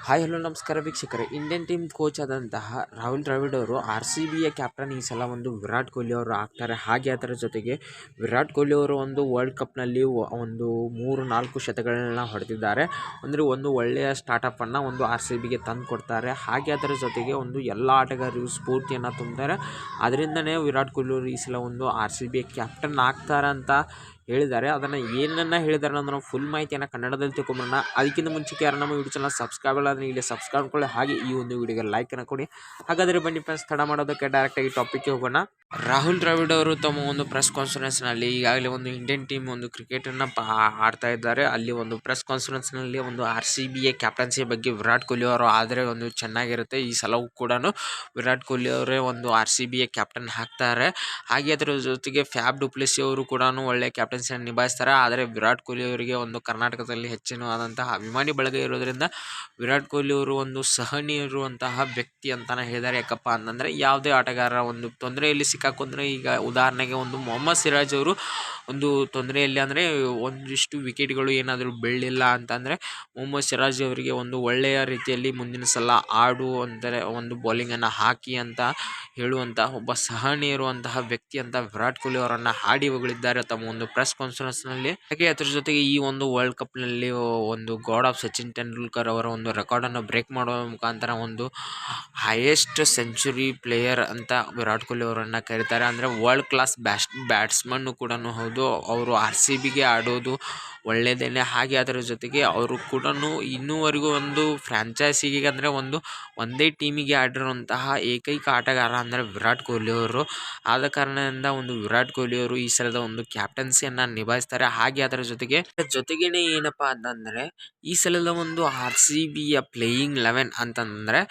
Hi hello ನಮಸ್ಕಾರ ವೀಕ್ಷಕರೇ. Indian team coach ಆದಂತಹ ರಾಹುಲ್ ದ್ರಾವಿಡ್ ಅವರು RCBಯ ಕ್ಯಾಪ್ಟನ್ ಈ ಸಲ ಒಂದು ವಿರಾಟ್ ಕೊಹ್ಲಿ ಅವರು ಆಗ್ತಾರೆ. ಹಾಗೆ ಅದರ ಜೊತೆಗೆ ವಿರಾಟ್ ಕೊಹ್ಲಿ ಅವರು ಒಂದು ವರ್ಲ್ಡ್ ಕಪ್ನಲ್ಲಿ ಒಂದು 3-4 ಶತಕಗಳನ್ನ ಹೊಡೆದಿದ್ದಾರೆ. ಅಂದರೆ ಒಂದು ಒಳ್ಳೆಯ ಸ್ಟಾರ್ಟಪ್ಪನ್ನು ಒಂದು RCBಗೆ ತಂದು ಕೊಡ್ತಾರೆ. ಹಾಗೆ ಅದರ ಜೊತೆಗೆ ಒಂದು ಎಲ್ಲ ಆಟಗಾರರಿಗೂ ಸ್ಫೂರ್ತಿಯನ್ನು ತುಂಬ್ತಾರೆ. ಅದರಿಂದನೇ ವಿರಾಟ್ ಕೊಹ್ಲಿ ಅವರು ಈ ಸಲ ಒಂದು RCBಯ ಕ್ಯಾಪ್ಟನ್ ಆಗ್ತಾರೆ ಅಂತ ಹೇಳಿದ್ದಾರೆ. ಅದನ್ನು ಏನನ್ನ ಹೇಳಿದ್ದಾರೆ ಅಂದ್ರೆ ಫುಲ್ ಮಾಹಿತಿಯನ್ನು ಕನ್ನಡದಲ್ಲಿ ತಿಳ್ಕೊಂಬರೋಣ. ಅದಕ್ಕಿಂತ ಮುಂಚೆಗೆ ಯಾರು ನಮ್ಮ ಯೂಟ್ಯೂಬ್ ಚಾನಲ್ ಸಬ್ಸ್ಕ್ರೈಬ್ ಆದರೆ ಇಲ್ಲಿ ಸಬ್ಸ್ಕ್ರೈಬ್ ಮಾಡ್ಕೊಳ್ಳಿ. ಹಾಗೆ ಈ ಒಂದು ವಿಡಿಯೋಗೆ ಲೈಕನ್ನು ಕೊಡಿ. ಹಾಗಾದರೆ ಬನ್ನಿ ಫ್ರೆಂಡ್ಸ್, ತಡ ಮಾಡೋದಕ್ಕೆ ಡೈರೆಕ್ಟಾಗಿ ಟಾಪಿಕ್ಗೆ ಹೋಗೋಣ. ರಾಹುಲ್ ದ್ರಾವಿಡ್ ಅವರು ತಮ್ಮ ಒಂದು ಪ್ರೆಸ್ ಕಾನ್ಫರೆನ್ಸ್ನಲ್ಲಿ ಈಗಾಗಲೇ ಒಂದು ಇಂಡಿಯನ್ ಟೀಮ್ ಒಂದು ಕ್ರಿಕೆಟನ್ನು ಆಡ್ತಾ ಇದ್ದಾರೆ. ಅಲ್ಲಿ ಒಂದು ಪ್ರೆಸ್ ಕಾನ್ಫರೆನ್ಸ್ನಲ್ಲಿ ಒಂದು RCBಯ ಕ್ಯಾಪ್ಟನ್ಸಿ ಬಗ್ಗೆ ವಿರಾಟ್ ಕೊಹ್ಲಿ ಅವರು ಆದರೆ ಒಂದು ಚೆನ್ನಾಗಿರುತ್ತೆ. ಈ ಸಲವೂ ಕೂಡ ವಿರಾಟ್ ಕೊಹ್ಲಿ ಅವರೇ ಒಂದು RCBಯ ಕ್ಯಾಪ್ಟನ್ ಆಗ್ತಾರೆ. ಹಾಗೆ ಅದರ ಜೊತೆಗೆ ಫ್ಯಾಬ್ ಡು ಪ್ಲೆಸಿ ಅವರು ಕೂಡ ಒಳ್ಳೆಯ ಕ್ಯಾಪ್ಟನ್ಸಿಯನ್ನು ನಿಭಾಯಿಸ್ತಾರೆ. ಆದರೆ ವಿರಾಟ್ ಕೊಹ್ಲಿ ಅವರಿಗೆ ಒಂದು ಕರ್ನಾಟಕದಲ್ಲಿ ಹೆಚ್ಚಿನವಾದಂತಹ ಅಭಿಮಾನಿ ಬಳಗ ಇರೋದರಿಂದ ವಿರಾಟ್ ಕೊಹ್ಲಿ ಅವರು ಒಂದು ಸಹನೆ ಇರುವಂತಹ ವ್ಯಕ್ತಿ ಅಂತಾನೆ ಹೇಳಿದ್ದಾರೆ. ಯಾಕಪ್ಪ ಅಂತಂದರೆ ಯಾವುದೇ ಆಟಗಾರ ಒಂದು ತೊಂದರೆಯಲ್ಲಿ ಸಿಕ್ಕಾಕೊಂಡ್ರೆ, ಈಗ ಉದಾಹರಣೆಗೆ ಒಂದು ಮೊಹಮ್ಮದ್ ಸಿರಾಜ್ ಅವರು ಒಂದು ತೊಂದರೆಯಲ್ಲಿ ಅಂದರೆ ಒಂದಿಷ್ಟು ವಿಕೆಟ್ಗಳು ಏನಾದರೂ ಬೀಳಲಿಲ್ಲ ಅಂತಂದರೆ ಮೊಹಮ್ಮದ್ ಸಿರಾಜ್ ಅವರಿಗೆ ಒಂದು ಒಳ್ಳೆಯ ರೀತಿಯಲ್ಲಿ ಮುಂದಿನ ಸಲ ಆಡು ಅಂದರೆ ಒಂದು ಬೌಲಿಂಗನ್ನು ಹಾಕಿ ಅಂತ ಹೇಳುವಂತಹ ಒಬ್ಬ ಸಹನೆ ಇರುವಂತಹ ವ್ಯಕ್ತಿ ಅಂತ ವಿರಾಟ್ ಕೊಹ್ಲಿ ಅವರನ್ನು ಹಾಡಿ ಹೊಗಳಿದ್ದಾರೆ ತಮ್ಮ ಒಂದು ಪ್ರೆಸ್ ಕಾನ್ಫರೆನ್ಸ್ನಲ್ಲಿ. ಹಾಗೆ ಅದರ ಜೊತೆಗೆ ಈ ಒಂದು ವರ್ಲ್ಡ್ ಕಪ್ನಲ್ಲಿ ಒಂದು ಗಾಡ್ ಆಫ್ ಸಚಿನ್ ತೆಂಡೂಲ್ಕರ್ ಅವರ ಒಂದು ರೆಕಾರ್ಡನ್ನು ಬ್ರೇಕ್ ಮಾಡುವ ಮುಖಾಂತರ ಒಂದು ಹೈಯೆಸ್ಟ್ ಸೆಂಚುರಿ ಪ್ಲೇಯರ್ ಅಂತ ವಿರಾಟ್ ಕೊಹ್ಲಿ ಅವರನ್ನು ಕರೀತಾರೆ. ಅಂದರೆ ವರ್ಲ್ಡ್ ಕ್ಲಾಸ್ ಬ್ಯಾಟ್ಸ್ಮನ್ನು ಕೂಡ ಹೌದು. ಅವರು RCBಗೆ ಆಡೋದು ಒಳ್ಳೆಯದೇನೆ. ಹಾಗೆ ಅದರ ಜೊತೆಗೆ ಅವರು ಕೂಡ ಇನ್ನೂವರೆಗೂ ಒಂದು ಫ್ರ್ಯಾಂಚೈಸಿಗೆ ಅಂದರೆ ಒಂದೇ ಟೀಮಿಗೆ ಆಡಿರುವಂತಹ ಏಕೈಕ ಆಟಗಾರ ಅಂದರೆ ವಿರಾಟ್ ಕೊಹ್ಲಿ ಅವರು. ಆದ ಕಾರಣದಿಂದ ಒಂದು ವಿರಾಟ್ ಕೊಹ್ಲಿ ಅವರು ಈ ಸಲದ ಒಂದು ಕ್ಯಾಪ್ಟನ್ಸಿಯನ್ನು ನಿಭಾಯಿಸ್ತಾರೆ. ಹಾಗೆ ಅದರ ಜೊತೆಗೇನೆ ಏನಪ್ಪ ಅಂತಂದರೆ ಈ ಸಲದ ಒಂದು RCBಯ ಪ್ಲೇಯಿಂಗ್ 11 ಅಂತಂದರೆ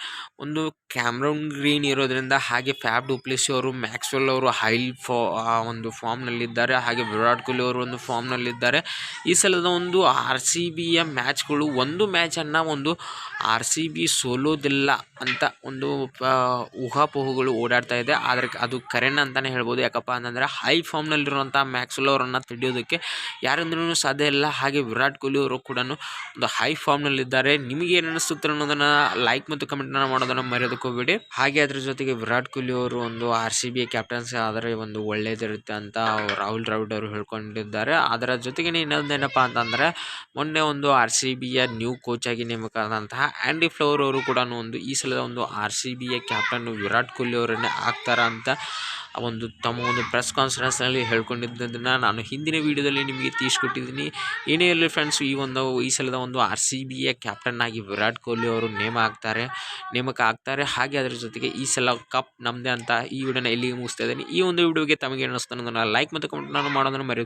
ಒಂದು ಕ್ಯಾಮ್ರನ್ ಗ್ರೀನ್ ಇರೋದ್ರಿಂದ, ಹಾಗೆ ಫ್ಯಾಬ್ ಡು ಪ್ಲೆಸಿ ಅವರು, ಮ್ಯಾಕ್ಸ್ವೆಲ್ ಅವರು ಒಂದು ಫಾರ್ಮ್ನಲ್ಲಿದ್ದಾರೆ. ಹಾಗೆ ವಿರಾಟ್ ಕೊಹ್ಲಿ ಅವರು ಒಂದು ಫಾರ್ಮ್ನಲ್ಲಿದ್ದಾರೆ. ಈ ಸಲದ ಒಂದು RCBಯ ಮ್ಯಾಚ್ಗಳು ಒಂದು ಮ್ಯಾಚನ್ನು ಒಂದು RCB ಸೋಲೋದಿಲ್ಲ ಅಂತ ಒಂದು ಊಹಾಪೋಹಗಳು ಓಡಾಡ್ತಾ ಇದೆ. ಆದರೆ ಅದು ಕರೆನ ಅಂತಲೇ ಹೇಳ್ಬೋದು. ಯಾಕಪ್ಪ ಅಂತಂದರೆ ಹೈ ಫಾರ್ಮ್ನಲ್ಲಿರುವಂಥ ಮ್ಯಾಕ್ಸ್ವೆಲ್ ಅವರನ್ನು ತಡೆಯೋದಕ್ಕೆ ಯಾರಿಂದಲೂ ಸಾಧ್ಯ ಇಲ್ಲ. ಹಾಗೆ ವಿರಾಟ್ ಕೊಹ್ಲಿ ಅವರು ಕೂಡ ಒಂದು ಹೈ ಫಾರ್ಮ್ನಲ್ಲಿದ್ದಾರೆ. ನಿಮಗೆ ಏನು ಅನ್ನಿಸುತ್ತೆ ಅನ್ನೋದನ್ನು ಲೈಕ್ ಮತ್ತು ಕಮೆಂಟನ್ನು ಮಾಡೋದನ್ನು ಮರೆಯೋದಕ್ಕೆ ಹೋಗಬೇಡಿ. ಹಾಗೆ ಅದ್ರ ಜೊತೆಗೆ ವಿರಾಟ್ ಕೊಹ್ಲಿ ಅವರು ಒಂದು RCBಯ ಕ್ಯಾಪ್ಟನ್ಸಿ ಆದರೆ ಒಂದು ಒಳ್ಳೆಯದಿರುತ್ತೆ ಅಂತ ರಾಹುಲ್ ದ್ರಾವಿಡ್ ಅವರು ಹೇಳ್ಕೊಂಡಿದ್ದಾರೆ. ಅದರ ಜೊತೆಗೆ ಇನ್ನೊಂದೇನಪ್ಪ ಅಂತಂದರೆ ಮೊನ್ನೆ ಒಂದು RCBಯ ನ್ಯೂ ಕೋಚ್ ಆಗಿ ನೇಮಕ ಆದಂತಹ ಆ್ಯಂಡಿ ಫ್ಲವರ್ ಅವರು ಕೂಡ ಒಂದು ಈ ಸಲದ ಒಂದು RCBಯ ಕ್ಯಾಪ್ಟನ್ ವಿರಾಟ್ ಕೊಹ್ಲಿ ಅವರನ್ನೇ ಆಗ್ತಾರ ಅಂತ ತಮ್ಮ ಒಂದು ಪ್ರೆಸ್ ಕಾನ್ಫರೆನ್ಸ್ನಲ್ಲಿ ಹೇಳ್ಕೊಂಡಿದ್ದನ್ನು ನಾನು ಹಿಂದಿನ ವೀಡಿಯೋದಲ್ಲಿ ನಿಮಗೆ ತಿಳಿಸ್ಕೊಟ್ಟಿದ್ದೀನಿ. ಏನೇ ಇರಲಿ ಫ್ರೆಂಡ್ಸ್, ಈ ಸಲದ ಒಂದು RCBಯ ಕ್ಯಾಪ್ಟನ್ ಆಗಿ ವಿರಾಟ್ ಕೊಹ್ಲಿ ಅವರು ನೇಮಕ ಆಗ್ತಾರೆ. ಹಾಗೆ ಅದರ ಜೊತೆಗೆ ಈ ಸಲ ಕಪ್ ನಮ್ಮದೇ ಅಂತ ಈ ವಿಡಿಯೋನ ಎಲ್ಲಿಗೆ ಮುಗಿಸ್ತಾ ಇದ್ದೀನಿ. ಈ ಒಂದು ವಿಡಿಯೋಗೆ ತಮಗೆ ಅನ್ನಿಸ್ತಾನೆ ಲೈಕ್ ಮತ್ತು ಕಮೆಂಟ್ ಮಾಡೋದನ್ನು ಮರೆಯೋದು